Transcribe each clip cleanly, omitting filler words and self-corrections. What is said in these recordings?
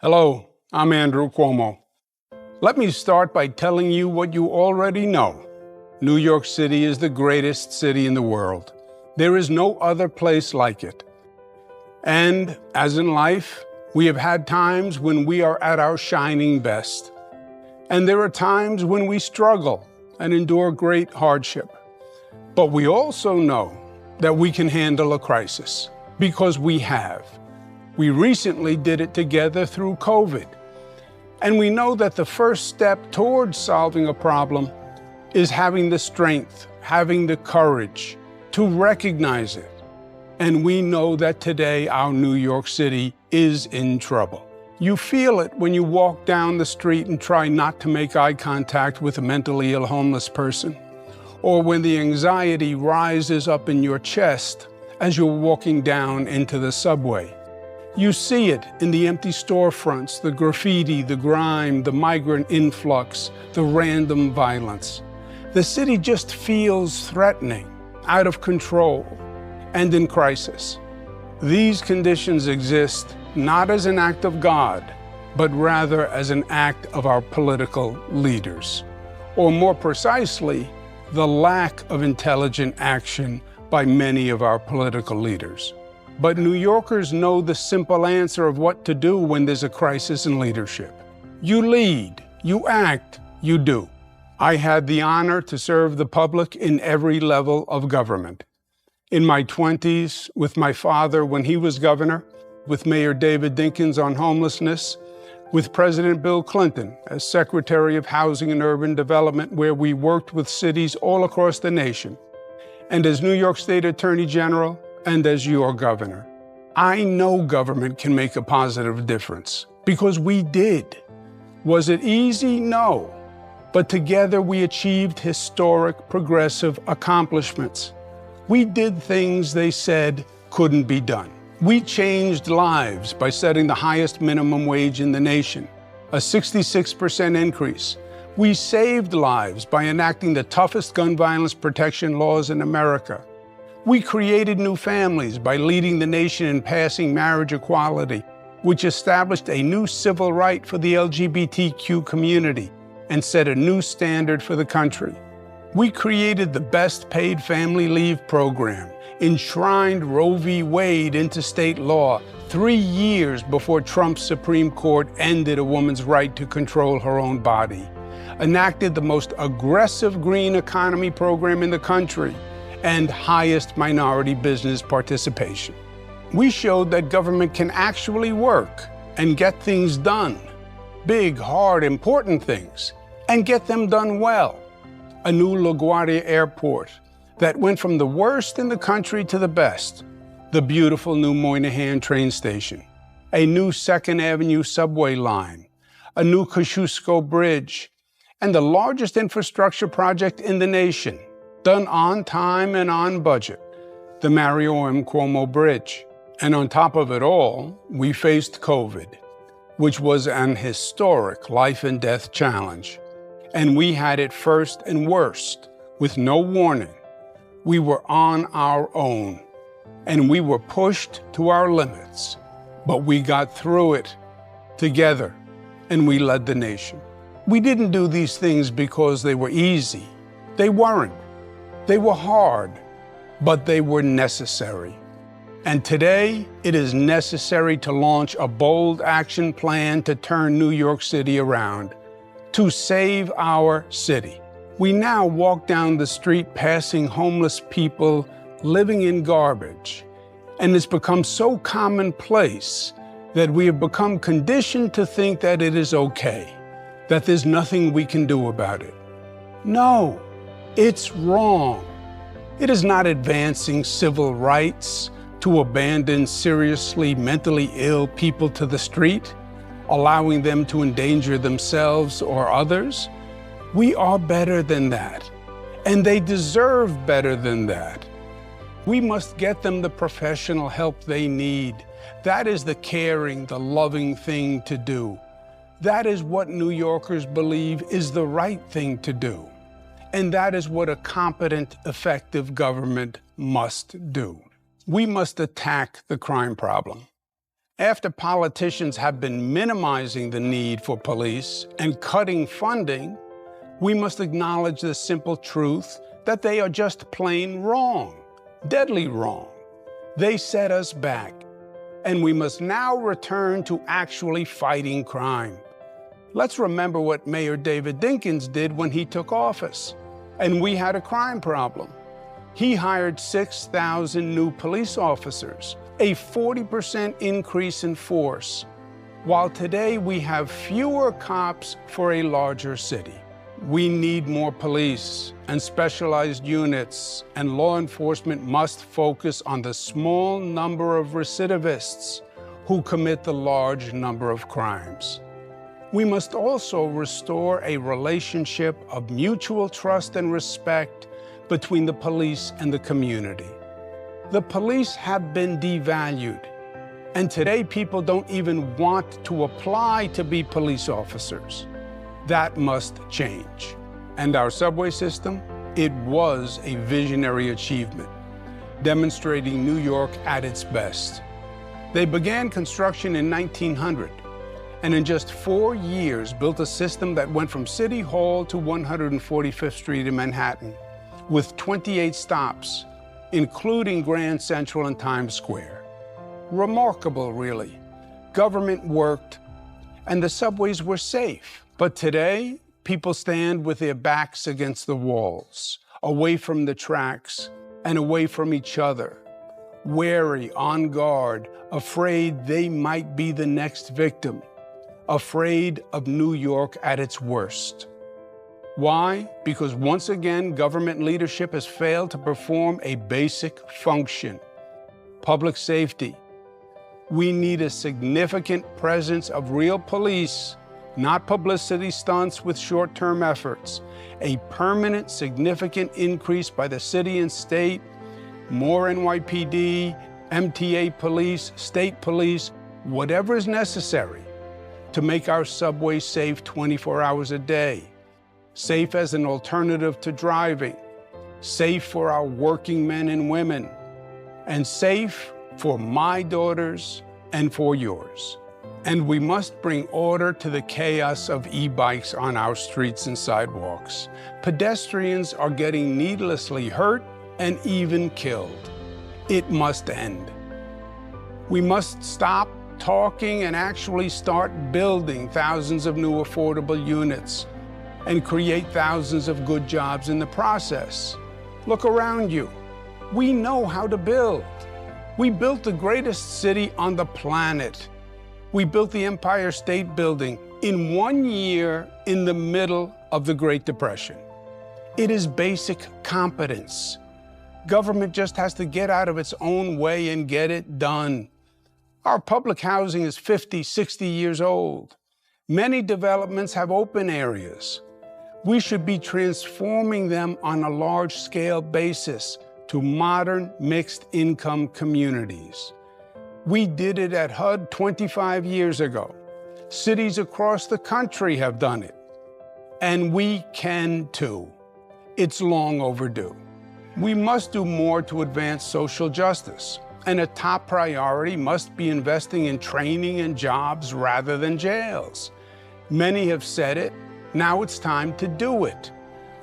Hello, I'm Andrew Cuomo. Let me start by telling you what you already know. New York City is the greatest city in the world. There is no other place like it. And as in life, we have had times when we are at our shining best. And there are times when we struggle and endure great hardship. But we also know that we can handle a crisis, because we have. We recently did it together through COVID. And we know that the first step towards solving a problem is having the strength, having the courage to recognize it. And we know that today our New York City is in trouble. You feel it when you walk down the street and try not to make eye contact with a mentally ill homeless person, or when the anxiety rises up in your chest as you're walking down into the subway. You see it in the empty storefronts, the graffiti, the grime, the migrant influx, the random violence. The city just feels threatening, out of control, and in crisis. These conditions exist not as an act of God, but rather as an act of our political leaders. Or more precisely, the lack of intelligent action by many of our political leaders. But New Yorkers know the simple answer of what to do when there's a crisis in leadership. You lead, you act, you do. I had the honor to serve the public in every level of government. In my 20s, with my father when he was governor, with Mayor David Dinkins on homelessness, with President Bill Clinton as Secretary of Housing and Urban Development, where we worked with cities all across the nation, and as New York State Attorney General, and as your governor. I know government can make a positive difference, because we did. Was it easy? No. But together we achieved historic, progressive accomplishments. We did things they said couldn't be done. We changed lives by setting the highest minimum wage in the nation, a 66% increase. We saved lives by enacting the toughest gun violence protection laws in America. We created new families by leading the nation in passing marriage equality, which established a new civil right for the LGBTQ community and set a new standard for the country. We created the best paid family leave program, enshrined Roe v. Wade into state law 3 years before Trump's Supreme Court ended a woman's right to control her own body, enacted the most aggressive green economy program in the country, and highest minority business participation. We showed that government can actually work and get things done, big, hard, important things, and get them done well. A new LaGuardia Airport that went from the worst in the country to the best, the beautiful new Moynihan train station, a new 2nd Avenue subway line, a new Kosciuszko Bridge, and the largest infrastructure project in the nation, done on time and on budget, the Mario M. Cuomo Bridge. And on top of it all, we faced COVID, which was an historic life and death challenge. And we had it first and worst, with no warning. We were on our own, and we were pushed to our limits. But we got through it together, and we led the nation. We didn't do these things because they were easy. They weren't. They were hard, but they were necessary. And today, it is necessary to launch a bold action plan to turn New York City around, to save our city. We now walk down the street passing homeless people living in garbage, and it's become so commonplace that we have become conditioned to think that it is okay, that there's nothing we can do about it. No. It's wrong. It is not advancing civil rights to abandon seriously mentally ill people to the street, allowing them to endanger themselves or others. We are better than that, and they deserve better than that. We must get them the professional help they need. That is the caring, the loving thing to do. That is what New Yorkers believe is the right thing to do. And that is what a competent, effective government must do. We must attack the crime problem. After politicians have been minimizing the need for police and cutting funding, we must acknowledge the simple truth that they are just plain wrong, deadly wrong. They set us back, and we must now return to actually fighting crime. Let's remember what Mayor David Dinkins did when he took office, and we had a crime problem. He hired 6,000 new police officers, a 40% increase in force, while today we have fewer cops for a larger city. We need more police and specialized units, and law enforcement must focus on the small number of recidivists who commit the large number of crimes. We must also restore a relationship of mutual trust and respect between the police and the community. The police have been devalued, and today people don't even want to apply to be police officers. That must change. And our subway system, it was a visionary achievement, demonstrating New York at its best. They began construction in 1900, and in just 4 years built a system that went from City Hall to 145th Street in Manhattan, with 28 stops, including Grand Central and Times Square. Remarkable, really. Government worked, and the subways were safe. But today, people stand with their backs against the walls, away from the tracks and away from each other, wary, on guard, afraid they might be the next victim, afraid of New York at its worst. Why? Because once again, government leadership has failed to perform a basic function: public safety. We need a significant presence of real police, not publicity stunts with short-term efforts, a permanent, significant increase by the city and state, more NYPD, MTA police, state police, whatever is necessary to make our subways safe 24 hours a day, safe as an alternative to driving, safe for our working men and women, and safe for my daughters and for yours. And we must bring order to the chaos of e-bikes on our streets and sidewalks. Pedestrians are getting needlessly hurt and even killed. It must end. We must stop talking and actually start building thousands of new affordable units and create thousands of good jobs in the process. Look around you. We know how to build. We built the greatest city on the planet. We built the Empire State Building in 1 year in the middle of the Great Depression. It is basic competence. Government just has to get out of its own way and get it done. Our public housing is 50, 60 years old. Many developments have open areas. We should be transforming them on a large-scale basis to modern mixed-income communities. We did it at HUD 25 years ago. Cities across the country have done it. And we can too. It's long overdue. We must do more to advance social justice. And a top priority must be investing in training and jobs rather than jails. Many have said it. Now it's time to do it.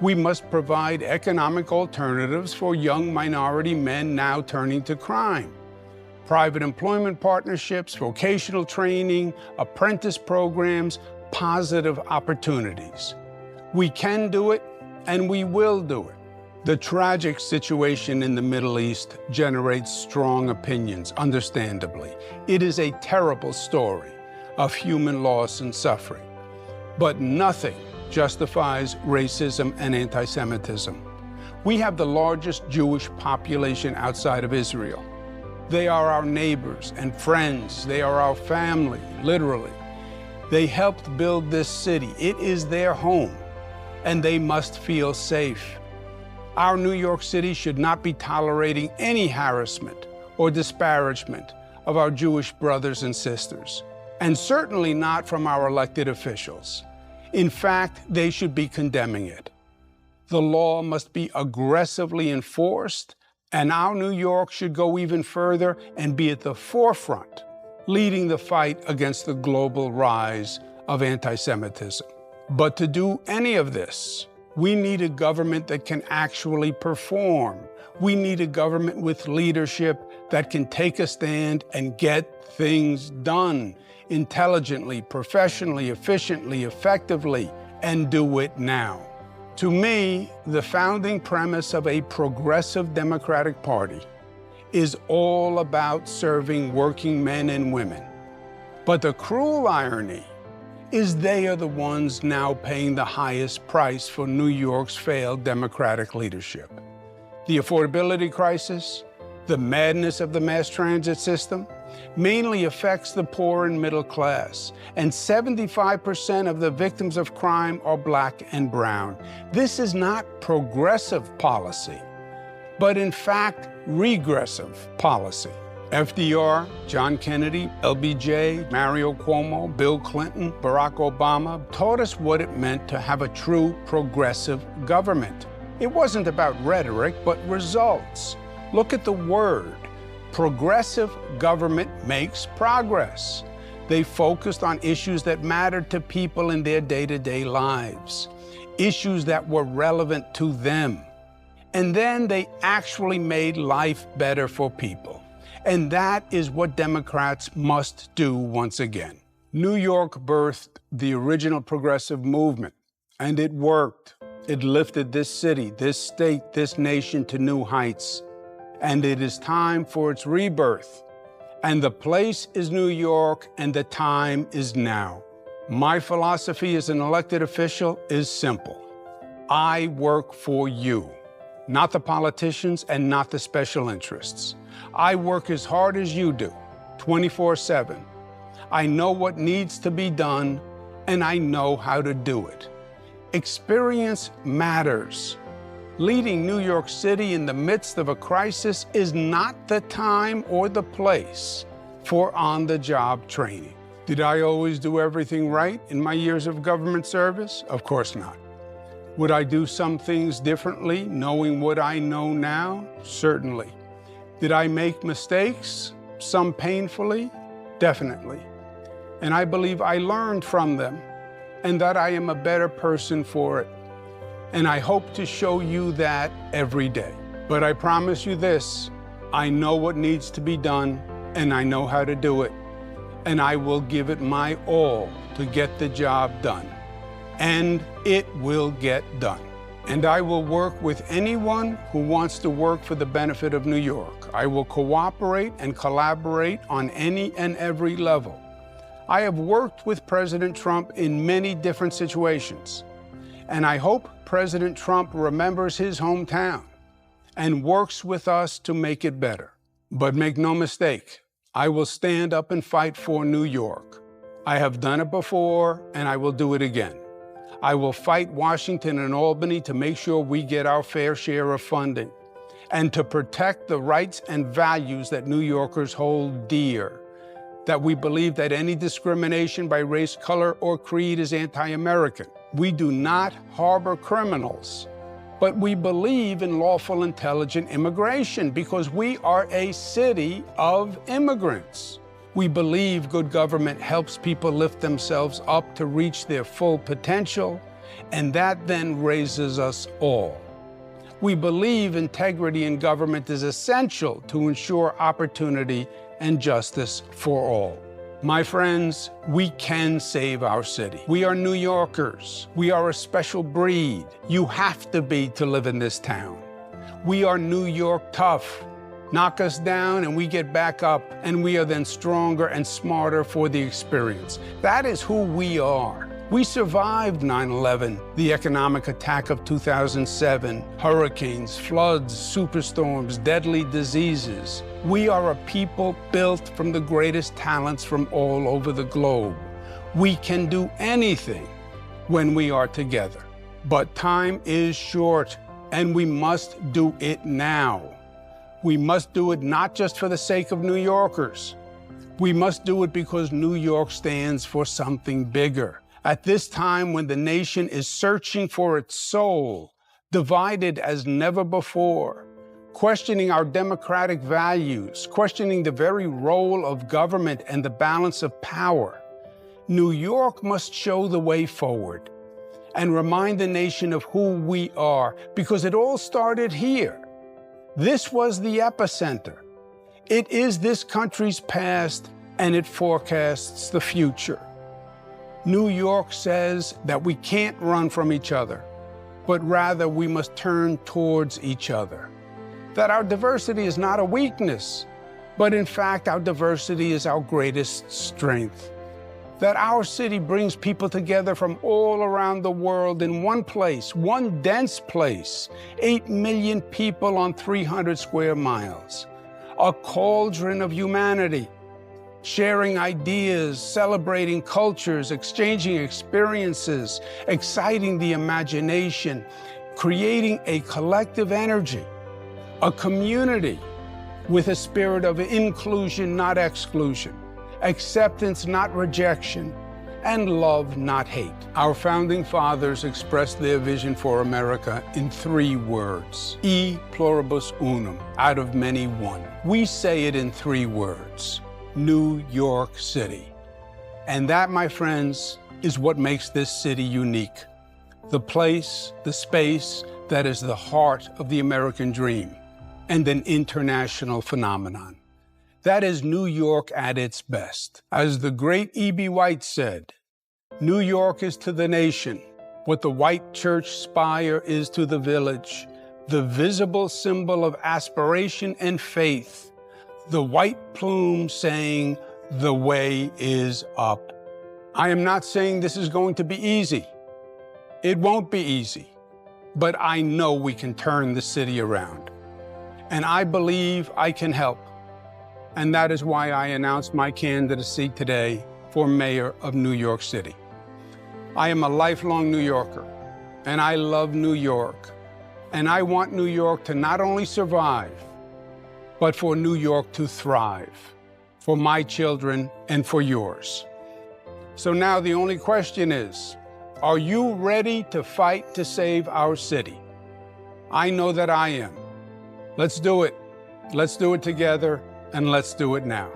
We must provide economic alternatives for young minority men now turning to crime. Private employment partnerships, vocational training, apprentice programs, positive opportunities. We can do it, and we will do it. The tragic situation in the Middle East generates strong opinions, understandably. It is a terrible story of human loss and suffering. But nothing justifies racism and anti-Semitism. We have the largest Jewish population outside of Israel. They are our neighbors and friends. They are our family, literally. They helped build this city. It is their home, and they must feel safe. Our New York City should not be tolerating any harassment or disparagement of our Jewish brothers and sisters, and certainly not from our elected officials. In fact, they should be condemning it. The law must be aggressively enforced, and our New York should go even further and be at the forefront leading the fight against the global rise of anti-Semitism. But to do any of this, we need a government that can actually perform. We need a government with leadership that can take a stand and get things done intelligently, professionally, efficiently, effectively, and do it now. To me, the founding premise of a progressive Democratic Party is all about serving working men and women. But the cruel irony is they are the ones now paying the highest price for New York's failed Democratic leadership. The affordability crisis, the madness of the mass transit system, mainly affects the poor and middle class, and 75% of the victims of crime are Black and brown. This is not progressive policy, but in fact, regressive policy. FDR, John Kennedy, LBJ, Mario Cuomo, Bill Clinton, Barack Obama taught us what it meant to have a true progressive government. It wasn't about rhetoric, but results. Look at the word. Progressive government makes progress. They focused on issues that mattered to people in their day-to-day lives, issues that were relevant to them. And then they actually made life better for people. And that is what Democrats must do once again. New York birthed the original progressive movement, and it worked. It lifted this city, this state, this nation to new heights. And it is time for its rebirth. And the place is New York, and the time is now. My philosophy as an elected official is simple. I work for you, not the politicians and not the special interests. I work as hard as you do, 24/7. I know what needs to be done, and I know how to do it. Experience matters. Leading New York City in the midst of a crisis is not the time or the place for on-the-job training. Did I always do everything right in my years of government service? Of course not. Would I do some things differently, knowing what I know now? Certainly. Did I make mistakes? Some painfully? Definitely. And I believe I learned from them and that I am a better person for it. And I hope to show you that every day. But I promise you this, I know what needs to be done and I know how to do it. And I will give it my all to get the job done. And it will get done. And I will work with anyone who wants to work for the benefit of New York. I will cooperate and collaborate on any and every level. I have worked with President Trump in many different situations, and I hope President Trump remembers his hometown and works with us to make it better. But make no mistake, I will stand up and fight for New York. I have done it before, and I will do it again. I will fight Washington and Albany to make sure we get our fair share of funding and to protect the rights and values that New Yorkers hold dear, that we believe that any discrimination by race, color, or creed is anti-American. We do not harbor criminals, but we believe in lawful, intelligent immigration because we are a city of immigrants. We believe good government helps people lift themselves up to reach their full potential, and that then raises us all. We believe integrity in government is essential to ensure opportunity and justice for all. My friends, we can save our city. We are New Yorkers. We are a special breed. You have to be to live in this town. We are New York tough. Knock us down and we get back up, and we are then stronger and smarter for the experience. That is who we are. We survived 9/11, the economic attack of 2007, hurricanes, floods, superstorms, deadly diseases. We are a people built from the greatest talents from all over the globe. We can do anything when we are together. But time is short, and we must do it now. We must do it not just for the sake of New Yorkers. We must do it because New York stands for something bigger. At this time when the nation is searching for its soul, divided as never before, questioning our democratic values, questioning the very role of government and the balance of power. New York must show the way forward and remind the nation of who we are, because it all started here. This was the epicenter. It is this country's past, and it forecasts the future. New York says that we can't run from each other, but rather we must turn towards each other. That our diversity is not a weakness, but in fact our diversity is our greatest strength. That our city brings people together from all around the world in one place, one dense place, 8 million people on 300 square miles. A cauldron of humanity, sharing ideas, celebrating cultures, exchanging experiences, exciting the imagination, creating a collective energy, a community with a spirit of inclusion, not exclusion, acceptance, not rejection, and love, not hate. Our founding fathers expressed their vision for America in 3 words: e pluribus unum, out of many one. We say it in 3 words: New York City. And that, my friends, is what makes this city unique. The place, the space that is the heart of the American dream and an international phenomenon. That is New York at its best. As the great E.B. White said, New York is to the nation what the white church spire is to the village, the visible symbol of aspiration and faith, the white plume saying, the way is up. I am not saying this is going to be easy. It won't be easy, but I know we can turn the city around. And I believe I can help. And that is why I announced my candidacy today for mayor of New York City. I am a lifelong New Yorker, and I love New York. And I want New York to not only survive, but for New York to thrive, for my children and for yours. So now the only question is, are you ready to fight to save our city? I know that I am. Let's do it. Let's do it together, and let's do it now.